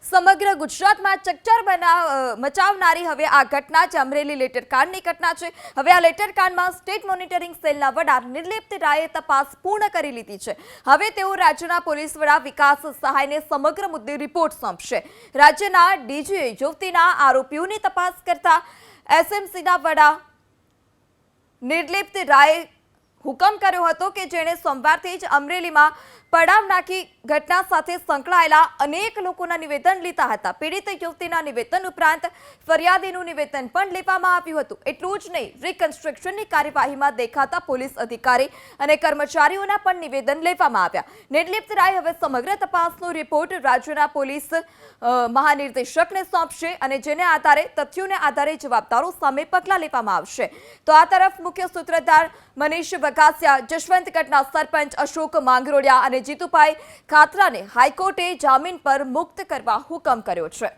સમગ્ર ગુજરાતમાં ચકચાર મચાવનારી હવે આ ઘટના છે અમરેલી લેટરકાંડની ઘટના છે। હવે આ લેટરકાંડમાં સ્ટેટ મોનિટરિંગ સેલના વડા નિર્લિપ્ત રાયે તપાસ પૂર્ણ કરી લીધી છે। હવે તેઓ રાજ્યના પોલીસ વડા વિકાસ સહાયને સમગ્ર મુદ્દે રિપોર્ટ સોંપશે। રાજ્યના ડીજીએ યુવતીના આરોપીઓની તપાસ કરતા એસએમસીના વડા નિર્લિપ્ત રાયે હુકમ કર્યો હતો કે જેણે સોમવારથી જ અમરેલીમાં પડાવ નાખી ઘટના સાથે સંકળાયેલા અનેક લોકોના નિવેદન લીધા હતા। પીડિત યુવતીના નિવેદન ઉપરાંત ફરિયાદીનું નિવેદન પણ લેવામાં આવ્યું હતું। એટલું જ નહીં, રિકન્સ્ટ્રક્શનની કાર્યવાહીમાં દેખાતા પોલીસ અધિકારી અને કર્મચારીઓના પણ નિવેદન લેવામાં આવ્યા। નિર્લિપ્ત રાય હવે સમગ્ર તપાસનો રિપોર્ટ રાજ્યના પોલીસ મહાનિર્દેશકને સોંપશે અને જેને આધારે તથ્યોને આધારે જવાબદારો સામે પગલાં લેવામાં આવશે। તો આ તરફ મુખ્ય સૂત્રધાર મનીષ વઘાસિયા, જશવંતગઢના સરપંચ અશોક માંગરોળિયા અને જીતુભાઈ ખાતરાને હાઈકોર્ટે જામીન પર મુક્ત કરવા હુકમ કર્યો છે।